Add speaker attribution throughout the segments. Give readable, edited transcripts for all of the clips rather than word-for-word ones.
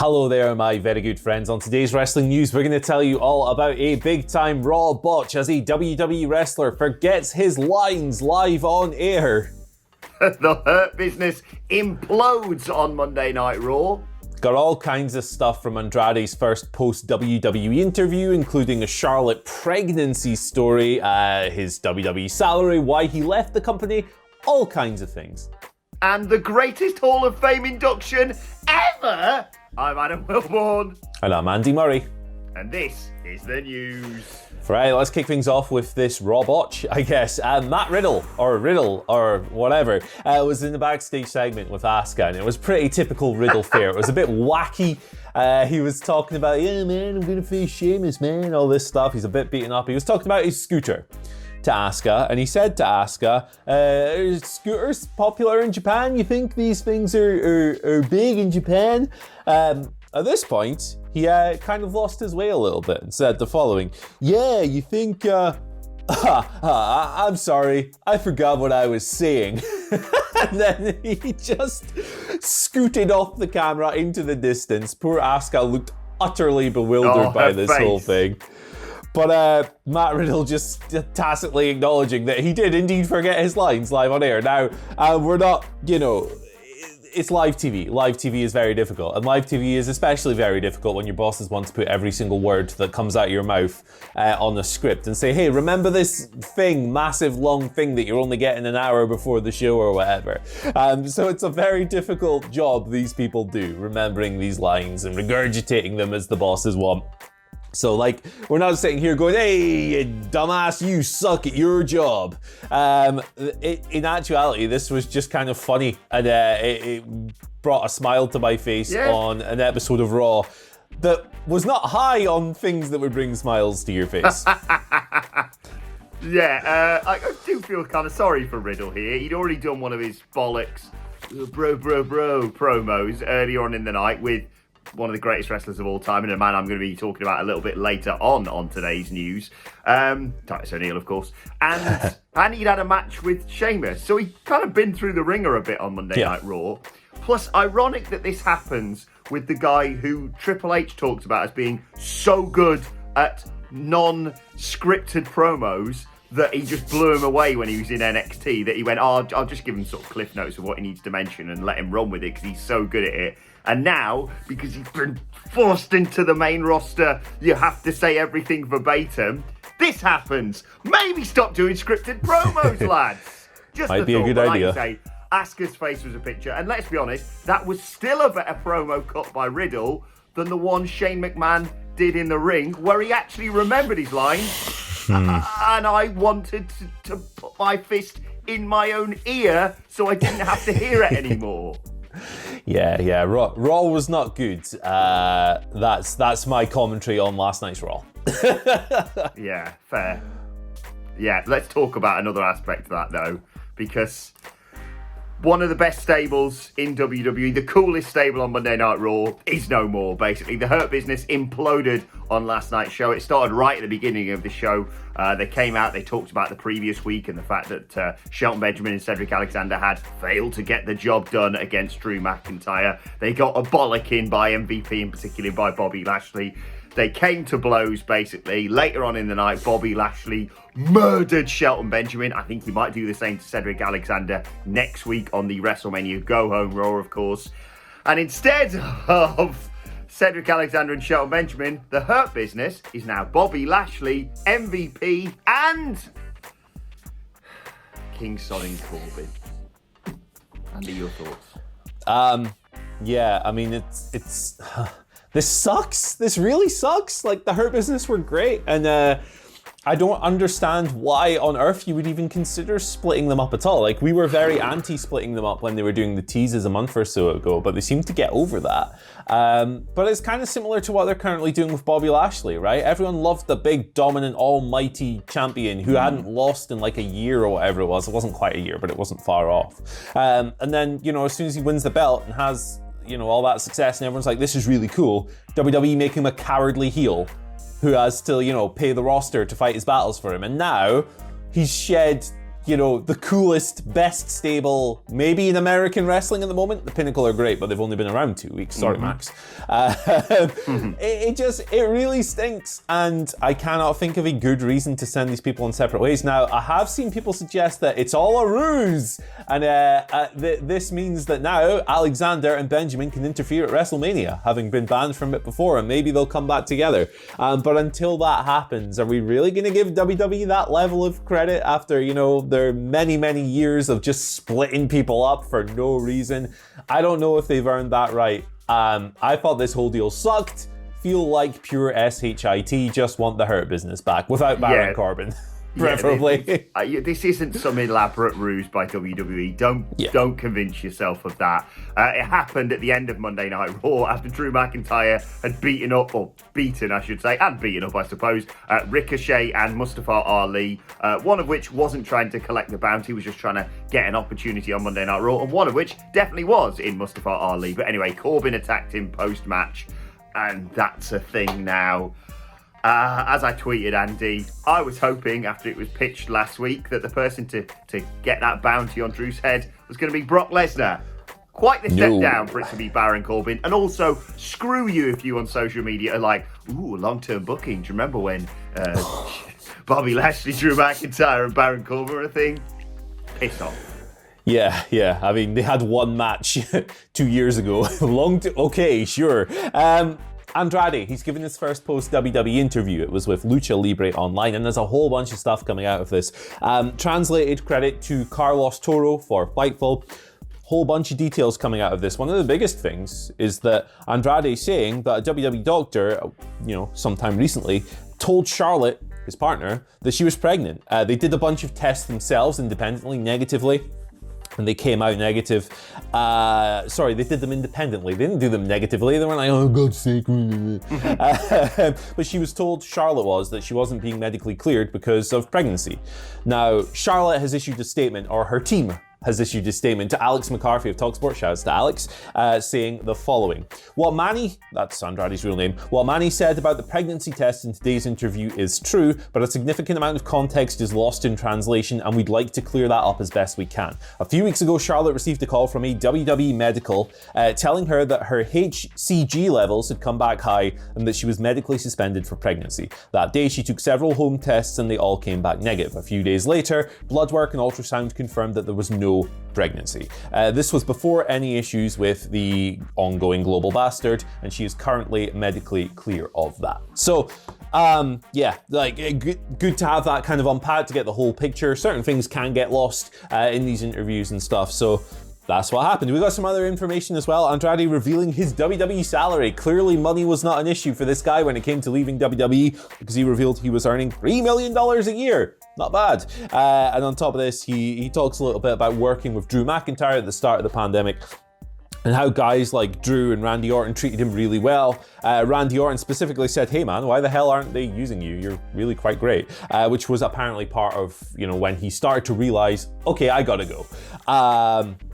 Speaker 1: Hello there, my very good friends. On today's wrestling news, we're going to tell you all about a big-time Raw botch as a WWE wrestler forgets his lines live on air.
Speaker 2: The Hurt Business implodes on Monday Night Raw.
Speaker 1: Got all kinds of stuff from Andrade's first post-WWE interview, including a Charlotte pregnancy story, his WWE salary, why he left the company, all kinds of things.
Speaker 2: And the greatest Hall of Fame induction ever! I'm Adam Wilborn.
Speaker 1: And I'm Andy Murray.
Speaker 2: And this is the news.
Speaker 1: Right, let's kick things off with this Raw botch, I guess. Matt Riddle, or whatever, was in the backstage segment with Asuka, and it was pretty typical Riddle fare. It was a bit wacky. He was talking about, yeah, man, I'm going to face Sheamus, man, all this stuff. He's a bit beaten up. He was talking about his scooter to Asuka, and he said to Asuka, are scooters popular in Japan? You think these things are big in Japan? At this point, he kind of lost his way a little bit and said the following, yeah, you think, I'm sorry, I forgot what I was saying. And then he just scooted off the camera into the distance. Poor Asuka looked utterly bewildered by this whole thing. But Matt Riddle just tacitly acknowledging that he did indeed forget his lines live on air. Now, we're not, it's live TV. Live TV is very difficult. And live TV is especially very difficult when your bosses want to put every single word that comes out of your mouth on the script and say, hey, remember this thing, massive long thing that you're only getting an hour before the show or whatever. So it's a very difficult job these people do, remembering these lines and regurgitating them as the bosses want. So, we're not sitting here going, hey, dumbass, you suck at your job. In actuality, this was just kind of funny, and it brought a smile to my face on an episode of Raw that was not high on things that would bring smiles to your face.
Speaker 2: I do feel kind of sorry for Riddle here. He'd already done one of his bollocks, bro promos earlier on in the night with one of the greatest wrestlers of all time, and a man I'm going to be talking about a little bit later on today's news. Titus O'Neil, of course. And he'd had a match with Sheamus, so he'd kind of been through the ringer a bit on Monday Night Raw. Plus, ironic that this happens with the guy who Triple H talked about as being so good at non-scripted promos that he just blew him away when he was in NXT, that he went, I'll just give him sort of cliff notes of what he needs to mention and let him run with it because he's so good at it. And now, because he's been forced into the main roster, you have to say everything verbatim. This happens. Maybe stop doing scripted promos, lads. Just
Speaker 1: might be a good idea.
Speaker 2: Like you say, Asuka's face was a picture. And let's be honest, that was still a better promo cut by Riddle than the one Shane McMahon did in the ring, where he actually remembered his lines. And I wanted to put my fist in my own ear so I didn't have to hear it anymore.
Speaker 1: Yeah. Raw was not good. That's my commentary on last night's Raw.
Speaker 2: Yeah, fair. Yeah, let's talk about another aspect of that though, because one of the best stables in WWE, the coolest stable on Monday Night Raw, is no more, basically. The Hurt Business imploded on last night's show. It started right at the beginning of the show. They came out, they talked about the previous week and the fact that Shelton Benjamin and Cedric Alexander had failed to get the job done against Drew McIntyre. They got a bollocking by MVP, and particularly by Bobby Lashley. They came to blows, basically. Later on in the night, Bobby Lashley murdered Shelton Benjamin. I think he might do the same to Cedric Alexander next week on the WrestleMania Go Home Raw, of course. And instead of Cedric Alexander and Shelton Benjamin, the Hurt Business is now Bobby Lashley, MVP, and King Sodding Corbin. Andy, your thoughts?
Speaker 1: Yeah, I mean, it's this sucks. This really sucks. The Hurt Business were great, and I don't understand why on earth you would even consider splitting them up at all. We were very anti-splitting them up when they were doing the teases a month or so ago, but they seem to get over that. But it's kind of similar to what they're currently doing with Bobby Lashley, right? Everyone loved the big, dominant, almighty champion who hadn't lost in a year or whatever it was. It wasn't quite a year, but it wasn't far off. And then, as soon as he wins the belt and has, all that success and everyone's like, this is really cool, WWE make him a cowardly heel who has to, pay the roster to fight his battles for him. And now he's shed the coolest, best stable, maybe in American wrestling at the moment. The Pinnacle are great, but they've only been around 2 weeks. Sorry, Max. It really stinks, and I cannot think of a good reason to send these people in separate ways. Now, I have seen people suggest that it's all a ruse, and this means that now Alexander and Benjamin can interfere at WrestleMania, having been banned from it before, and maybe they'll come back together. But until that happens, are we really going to give WWE that level of credit after, their many, many years of just splitting people up for no reason? I don't know if they've earned that right. I thought this whole deal sucked. Feel like pure SHIT, just want the Hurt Business back without Baron Corbin. Preferably.
Speaker 2: This isn't some elaborate ruse by WWE. Don't convince yourself of that. It happened at the end of Monday Night Raw after Drew McIntyre had beaten up, I suppose, Ricochet and Mustafa Ali, one of which wasn't trying to collect the bounty, was just trying to get an opportunity on Monday Night Raw, and one of which definitely was in Mustafa Ali. But anyway, Corbin attacked him post-match, and that's a thing now. As I tweeted, Andy, I was hoping after it was pitched last week that the person to get that bounty on Drew's head was going to be Brock Lesnar. Quite the step down for it to be Baron Corbin. And also, screw you if you on social media are like, ooh, long-term booking. Do you remember when Bobby Lashley, Drew McIntyre and Baron Corbin were a thing? Piss off.
Speaker 1: Yeah. I mean, they had one match 2 years ago. Okay, sure. Andrade, he's given his first post-WWE interview. It was with Lucha Libre Online, and there's a whole bunch of stuff coming out of this. Translated credit to Carlos Toro for Fightful. Whole bunch of details coming out of this. One of the biggest things is that Andrade saying that a WWE doctor, sometime recently, told Charlotte, his partner, that she was pregnant. They did a bunch of tests themselves independently, negatively, and they came out negative. They did them independently. They didn't do them negatively. They weren't like, oh, God's sake. But she was told, Charlotte was, that she wasn't being medically cleared because of pregnancy. Now, Charlotte has issued a statement, or her team has issued a statement to Alex McCarthy of TalkSport, shouts to Alex, saying the following. What Manny, that's Andrade's real name, what Manny said about the pregnancy test in today's interview is true, but a significant amount of context is lost in translation, and we'd like to clear that up as best we can. A few weeks ago, Charlotte received a call from a WWE medical telling her that her HCG levels had come back high and that she was medically suspended for pregnancy. That day, she took several home tests and they all came back negative. A few days later, blood work and ultrasound confirmed that there was no pregnancy. This was before any issues with the ongoing global bastard, and she is currently medically clear of that. So, good to have that kind of unpacked to get the whole picture. Certain things can get lost in these interviews and stuff, so that's what happened. We got some other information as well. Andrade revealing his WWE salary. Clearly, money was not an issue for this guy when it came to leaving WWE, because he revealed he was earning $3 million a year. Not bad. And on top of this, he talks a little bit about working with Drew McIntyre at the start of the pandemic, and how guys like Drew and Randy Orton treated him really well. Randy Orton specifically said, hey man, why the hell aren't they using you? You're really quite great. Which was apparently part of, when he started to realize, okay, I gotta go.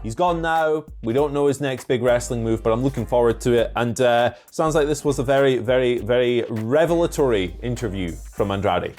Speaker 1: He's gone now. We don't know his next big wrestling move, but I'm looking forward to it. And sounds like this was a very, very, very revelatory interview from Andrade.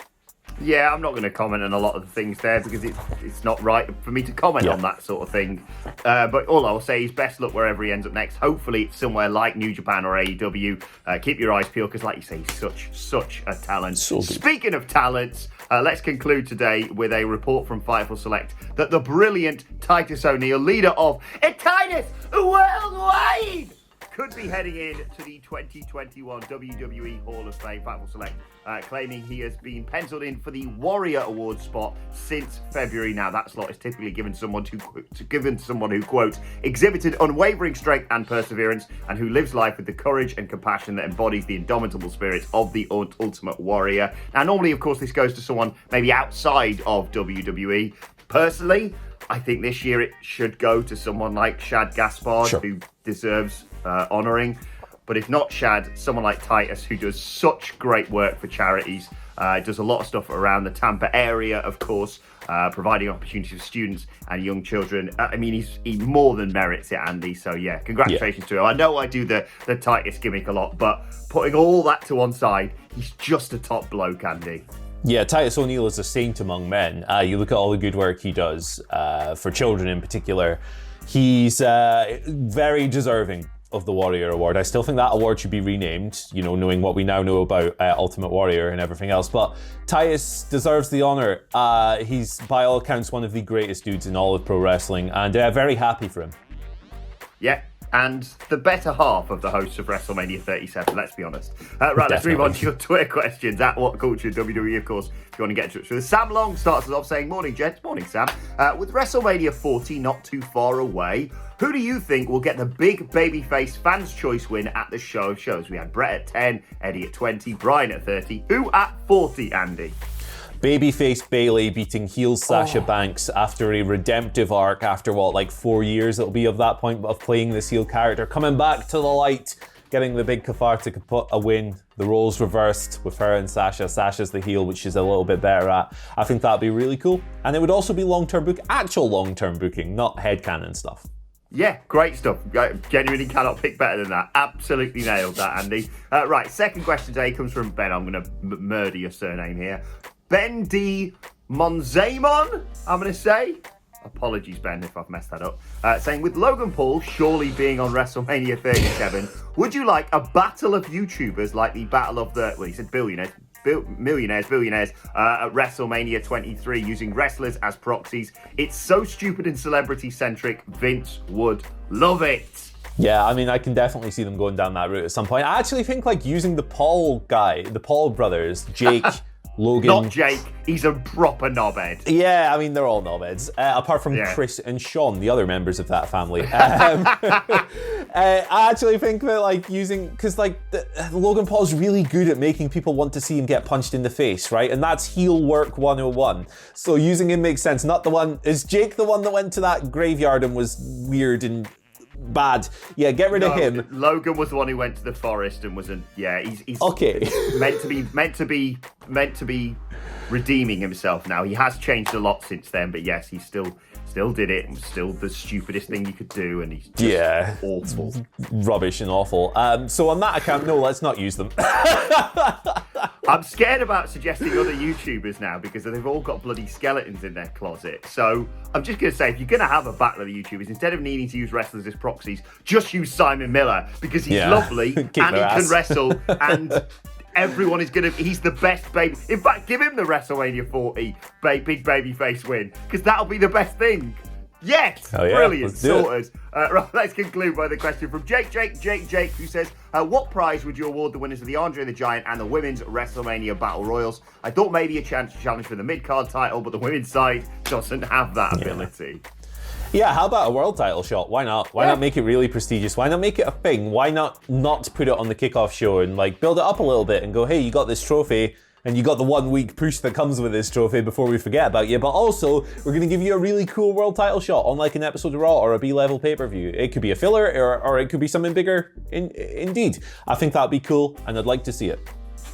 Speaker 2: Yeah, I'm not going to comment on a lot of the things there because it's not right for me to comment on that sort of thing. But all I'll say is best luck wherever he ends up next. Hopefully it's somewhere like New Japan or AEW. Keep your eyes peeled because, like you say, he's such a talent. So speaking of talents, let's conclude today with a report from Fightful Select that the brilliant Titus O'Neil, leader of Titus Worldwide, could be heading in to the 2021 WWE Hall of Fame. Fightful Select claiming he has been penciled in for the Warrior Award spot since February. Now, that slot is typically given someone who, quote, exhibited unwavering strength and perseverance, and who lives life with the courage and compassion that embodies the indomitable spirit of the Ultimate Warrior. Now, normally, of course, this goes to someone maybe outside of WWE. Personally, I think this year it should go to someone like Shad Gaspard, who deserves honouring. But if not Shad, someone like Titus, who does such great work for charities, does a lot of stuff around the Tampa area, of course, providing opportunities for students and young children. I mean, he more than merits it, Andy. So yeah, congratulations to him. I know I do the Titus gimmick a lot, but putting all that to one side, he's just a top bloke, Andy.
Speaker 1: Yeah, Titus O'Neil is a saint among men. You look at all the good work he does for children in particular. He's very deserving of the Warrior Award. I still think that award should be renamed, you know, knowing what we now know about Ultimate Warrior and everything else. But Titus deserves the honor. He's, by all accounts, one of the greatest dudes in all of pro wrestling, and very happy for him.
Speaker 2: Yeah, and the better half of the hosts of WrestleMania 37, let's be honest. Right, let's move on to your Twitter questions at WhatCulture WWE, of course, if you want to get in touch with us. Sam Long starts us off saying, morning, gents. Morning, Sam. With WrestleMania 40 not too far away, who do you think will get the big babyface fans' choice win at the show of shows? We had Brett at 10, Eddie at 20, Brian at 30. Who at 40, Andy?
Speaker 1: Babyface Bayley beating heel Sasha Banks after a redemptive arc after, 4 years it'll be of that point of playing this heel character, coming back to the light, getting the big cathartic win, the roles reversed with her and Sasha. Sasha's the heel, which she's a little bit better at. I think that'd be really cool. And it would also be actual long-term booking, not headcanon stuff.
Speaker 2: Yeah, great stuff. Genuinely cannot pick better than that. Absolutely nailed that, Andy. Right, second question today comes from Ben. I'm going to murder your surname here. Ben D. Monzamon, I'm going to say. Apologies, Ben, if I've messed that up. Saying, with Logan Paul surely being on WrestleMania 37, would you like a battle of YouTubers like the battle of the, he said billionaires at WrestleMania 23 using wrestlers as proxies? It's so stupid and celebrity-centric. Vince would love it.
Speaker 1: Yeah, I mean, I can definitely see them going down that route at some point. I actually think using the Paul brothers, Jake, Logan.
Speaker 2: Not Jake, he's a proper knobhead.
Speaker 1: Yeah, I mean, they're all knobheads, apart from Chris and Sean, the other members of that family. I actually think that using, because Logan Paul's really good at making people want to see him get punched in the face, right? And that's heel work 101. So using him makes sense. Is Jake the one that went to that graveyard and was weird and bad? Yeah, get rid of him.
Speaker 2: Logan was the one who went to the forest and wasn't. Yeah, he's
Speaker 1: okay.
Speaker 2: meant to be redeeming himself now. He has changed a lot since then, but yes, he still did it. It was still the stupidest thing you could do, and he's just awful,
Speaker 1: rubbish and awful. So on that account, no, let's not use them.
Speaker 2: I'm scared about suggesting other YouTubers now because they've all got bloody skeletons in their closet. So I'm just going to say, if you're going to have a battle of the YouTubers, instead of needing to use wrestlers as proxies, just use Simon Miller because he's lovely and he can wrestle and everyone is going to... He's the best baby... In fact, give him the WrestleMania 40 big babyface win because that'll be the best thing. Yes! Brilliant. Sorted. Right, let's conclude by the question from Jake, who says, what prize would you award the winners of the Andre the Giant and the Women's WrestleMania Battle Royals? I thought maybe a chance to challenge for the mid-card title, but the women's side doesn't have that ability.
Speaker 1: Yeah, how about a world title shot? Why not? Why not make it really prestigious? Why not make it a thing? Why not put it on the kickoff show and build it up a little bit and go, hey, you got this trophy, and you got the 1 week push that comes with this trophy before we forget about you, but also we're going to give you a really cool world title shot on an episode of Raw or a B-level pay-per-view. It could be a filler or it could be something bigger indeed. I think that'd be cool and I'd like to see it.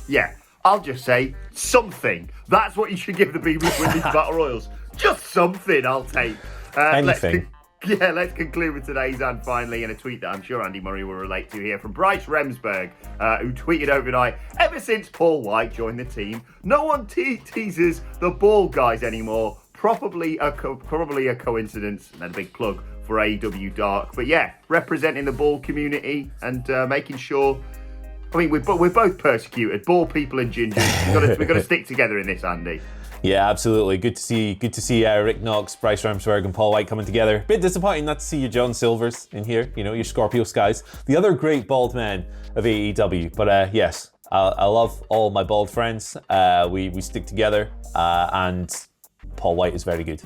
Speaker 2: Yeah, I'll just say something. That's what you should give the BBC Women's Battle Royals. Just something I'll take.
Speaker 1: Anything.
Speaker 2: Let's conclude with today's and finally in a tweet that I'm sure Andy Murray will relate to here from Bryce Remsburg, who tweeted overnight, ever since Paul White joined the team, no one teases the bald guys anymore. Probably a coincidence, and a big plug for AEW Dark. But yeah, representing the bald community and making sure... I mean, we're both persecuted, bald people and gingers. We've got to stick together in this, Andy.
Speaker 1: Yeah, absolutely. Good to see Rick Knox, Bryce Remsburg, and Paul White coming together. Bit disappointing not to see your John Silvers in here. You know, your Scorpio Skies, the other great bald man of AEW. But yes, I love all my bald friends. We stick together, and Paul White is very good.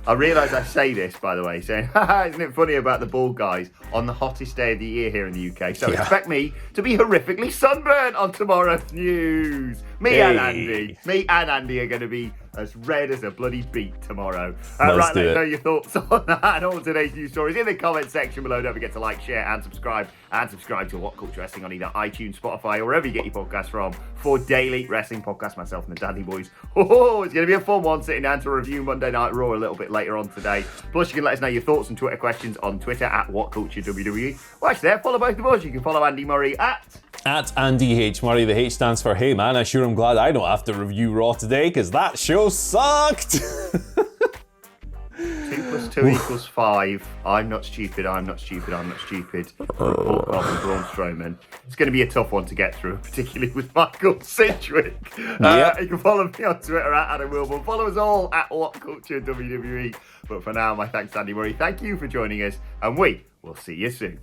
Speaker 2: I realise I say this, by the way, saying, isn't it funny about the bald guys on the hottest day of the year here in the UK? So expect me to be horrifically sunburnt on tomorrow's news. Me and Andy are going to be as red as a bloody beet tomorrow. Let me know your thoughts on that and all today's news stories in the comment section below. Don't forget to like, share and subscribe. And subscribe to WhatCulture Wrestling on either iTunes, Spotify, or wherever you get your podcasts from for daily wrestling podcasts. Myself and the Dandy Boys. Oh, it's going to be a fun one sitting down to review Monday Night Raw a little bit later on today. Plus, you can let us know your thoughts and Twitter questions on Twitter at WhatCultureWWE. Watch there, follow both of us. You can follow Andy Murray at
Speaker 1: At Andy H. Murray, the H stands for, hey man, I sure am glad I don't have to review Raw today, because that show sucked!
Speaker 2: 2 + 2 = 5. I'm not stupid, I'm not stupid, I'm not stupid. Hulk Hogan and Braun Strowman. It's going to be a tough one to get through, particularly with Michael Sidgwick.
Speaker 1: Yep.
Speaker 2: You can follow me on Twitter at Adam Wilborn. Follow us all at WhatCulture WWE. But for now, my thanks to Andy Murray. Thank you for joining us, and we will see you soon.